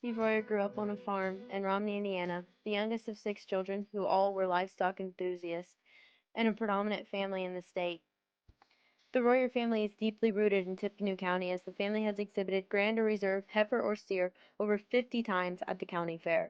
Steve Royer grew up on a farm in Romney, Indiana, the youngest of six children who all were livestock enthusiasts and a predominant family in the state. The Royer family is deeply rooted in Tippecanoe County as the family has exhibited grand or reserve heifer or steer over 50 times at the county fair.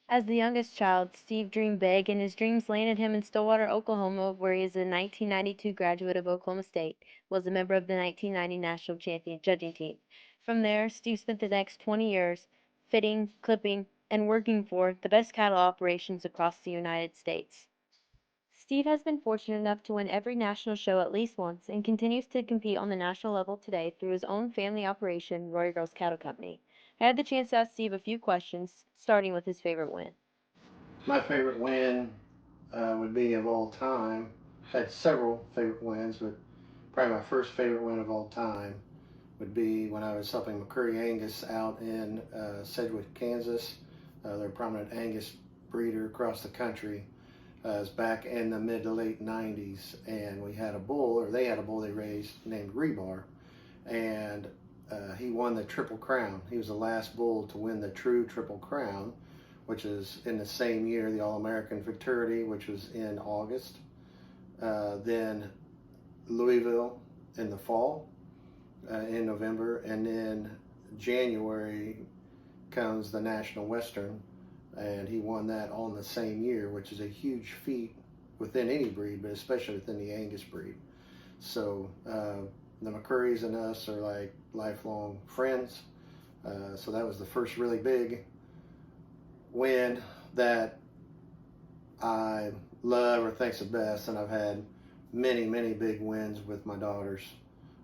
As the youngest child, Steve dreamed big, and his dreams landed him in Stillwater, Oklahoma, where he is a 1992 graduate of Oklahoma State, was a member of the 1990 national champion judging team. From there, Steve spent the next 20 years fitting, clipping, and working for the best cattle operations across the United States. Steve has been fortunate enough to win every national show at least once and continues to compete on the national level today through his own family operation, Roy Girls Cattle Company. I had the chance to ask Steve a few questions, starting with his favorite win. My favorite win would be of all time. Had several favorite wins, but probably my first favorite win of all time would be when I was helping McCurry Angus out in Sedgwick, Kansas. They're a prominent Angus breeder across the country. It was back in the mid to late 90s, and we had a bull, or they had a bull they raised named Rebar, and he won the Triple Crown. He was the last bull to win the true Triple Crown, which is in the same year, the All-American Futurity, which was in August. Then Louisville in the fall, in November, and then January comes the National Western, and he won that all in the same year, which is a huge feat within any breed, but especially within the Angus breed. So the McCurrys and us are like lifelong friends. So that was the first really big win that I love or think's the best, and I've had many big wins with my daughters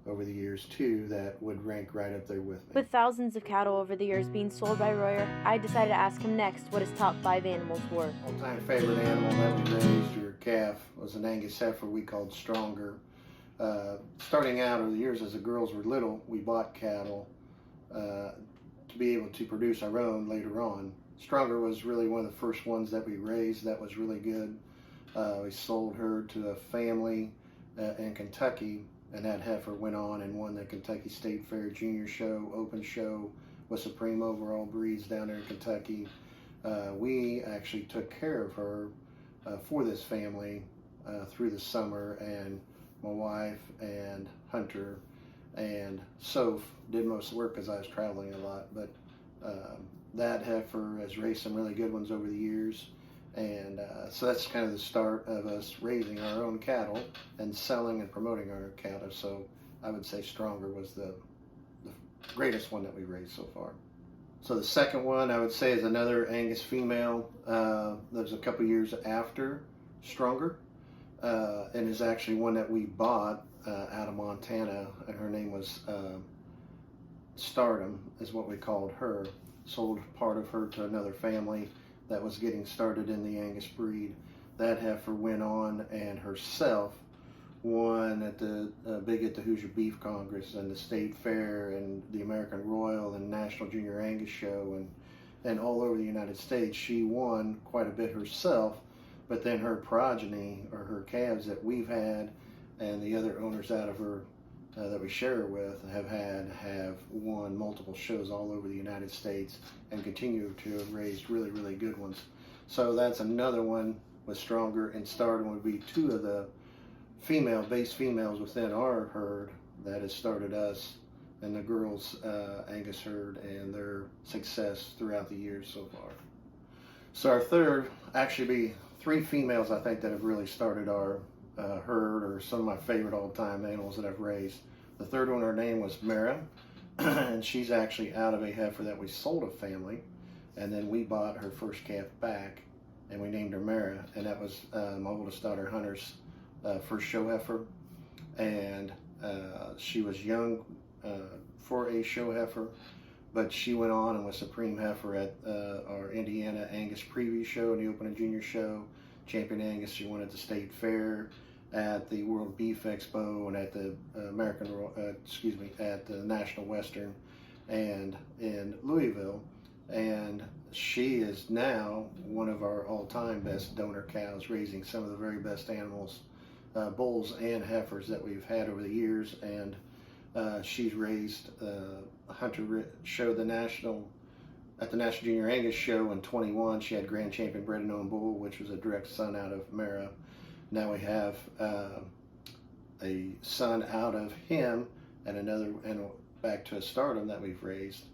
over the years too that would rank right up there with me. With thousands of cattle over the years being sold by Royer, I decided to ask him next what his top 5 animals were. All-time favorite animal that we raised, or calf, was an Angus heifer we called Stronger. Starting out over the years as the girls were little, we bought cattle to be able to produce our own later on. Stronger was really one of the first ones that we raised that was really good. We sold her to a family in Kentucky, and that heifer went on and won the Kentucky State Fair Junior Show, Open Show with Supreme Overall Breeds down there in Kentucky. We actually took care of her for this family through the summer, and my wife and Hunter and Soph did most of the work because I was traveling a lot. But that heifer has raised some really good ones over the years. And so that's kind of the start of us raising our own cattle and selling and promoting our cattle. So I would say Stronger was the greatest one that we raised so far. So the second one I would say is another Angus female that was a couple years after Stronger, and is actually one that we bought out of Montana, and her name was Stardom, is what we called her. Sold part of her to another family that was getting started in the Angus breed. That heifer went on and herself won at the at the Hoosier Beef Congress and the State Fair and the American Royal and National Junior Angus Show, and all over the United States. She won quite a bit herself, but then her progeny, or her calves that we've had and the other owners out of her that we share her with have won multiple shows all over the United States and continue to have raised really good ones. So that's another one with Stronger, and Stardom would be two of the base females within our herd that has started us and the girls Angus herd and their success throughout the years so far. So our third actually be three females I think that have really started our herd, or some of my favorite all-time animals that I've raised. The third one, her name was Mara, and she's actually out of a heifer that we sold a family, and then we bought her first calf back, and we named her Mara, and that was my oldest daughter Hunter's first show heifer, and she was young for a show heifer, but she went on and was supreme heifer at our Indiana Angus preview show and the Open and Junior Show. Champion Angus, she won at the State Fair, at the World Beef Expo, and at the at the National Western, and in Louisville. And she is now one of our all-time best donor cows, raising some of the very best animals, bulls and heifers that we've had over the years. And she's raised Hunter Show, the national at the National Junior Angus Show in 21, she had Grand Champion Bred and Owned Bull, which was a direct son out of Mara. Now we have a son out of him and another, and back to a stardom that we've raised.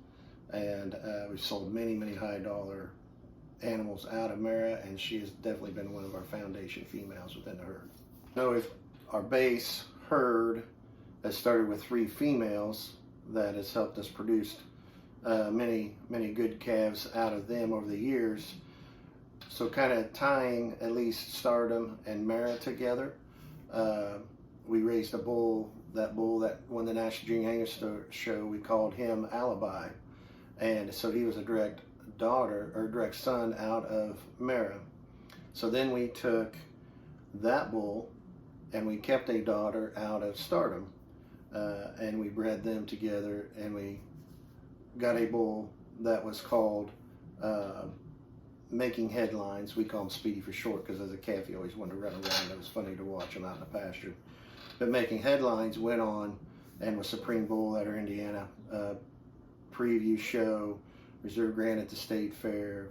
And we've sold many, many high dollar animals out of Mara, and she has definitely been one of our foundation females within the herd. Now, if our base herd has started with 3 females, that has helped us produce many, many good calves out of them over the years. So kind of tying at least Stardom and Mara together, we raised a bull that won the National Junior Angus Show. We called him Alibi, and so he was a direct son out of Mara. So then we took that bull and we kept a daughter out of Stardom, and we bred them together, and we got a bull that was called Making Headlines. We call him Speedy for short, because as a calf he always wanted to run around. It was funny to watch him out in the pasture. But Making Headlines went on and was Supreme Bull at our Indiana preview show, Reserve Grand at the State Fair.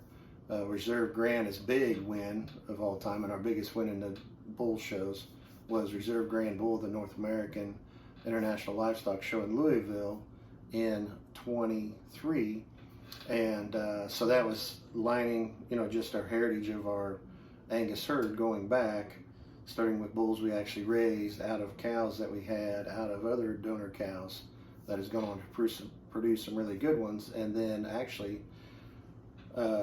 Reserve Grand is big win of all time, and our biggest win in the bull shows was Reserve Grand Bull, the North American International Livestock Show in Louisville in 23. And so that was lining, just our heritage of our Angus herd going back, starting with bulls we actually raised out of cows that we had out of other donor cows that has gone on to produce some really good ones. And then actually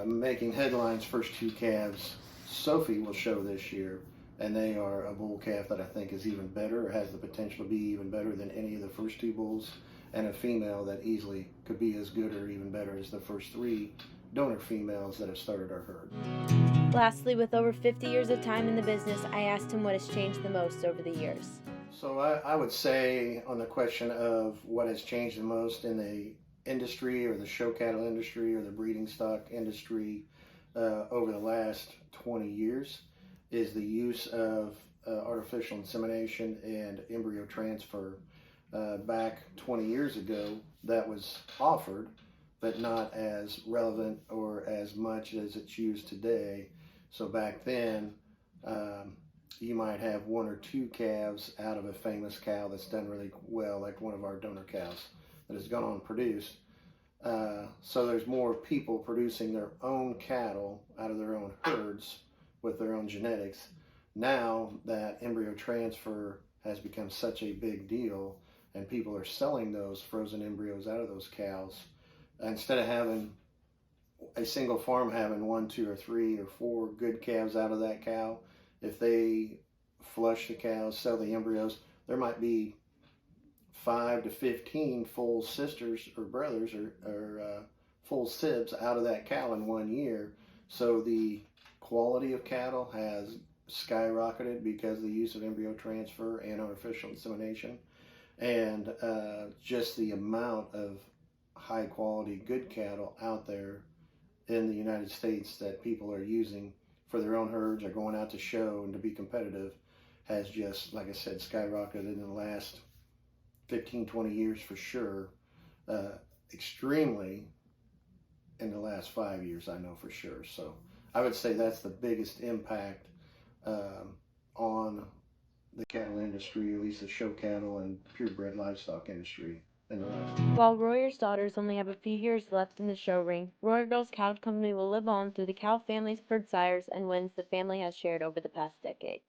Making Headlines first 2 calves Sophie will show this year, and they are a bull calf that I think is even better, or has the potential to be even better than any of the first 2 bulls, and a female that easily could be as good or even better as the first 3 donor females that have started our herd. Lastly, with over 50 years of time in the business, I asked him what has changed the most over the years. So I would say, on the question of what has changed the most in the industry, or the show cattle industry, or the breeding stock industry over the last 20 years, is the use of artificial insemination and embryo transfer. Back 20 years ago, that was offered, but not as relevant or as much as it's used today. So back then, you might have 1 or 2 calves out of a famous cow that's done really well, like one of our donor cows that has gone on and produced. So there's more people producing their own cattle out of their own herds with their own genetics. Now that embryo transfer has become such a big deal, and people are selling those frozen embryos out of those cows, instead of having a single farm having 1, 2, or 3, or 4 good calves out of that cow, if they flush the cows, sell the embryos, there might be 5 to 15 full sisters or brothers, or full sibs out of that cow in 1 year. So the quality of cattle has skyrocketed because of the use of embryo transfer and artificial insemination, and just the amount of high quality good cattle out there in the United States that people are using for their own herds, or going out to show and to be competitive, has just, like I said, skyrocketed in the last 15, 20 years for sure. Extremely in the last 5 years, I know for sure. So I would say that's the biggest impact on the cattle industry, at least the show cattle and purebred livestock industry in the last. While Royer's daughters only have a few years left in the show ring, Royer Girls Cattle Company will live on through the cow family's bird sires and wins the family has shared over the past decade.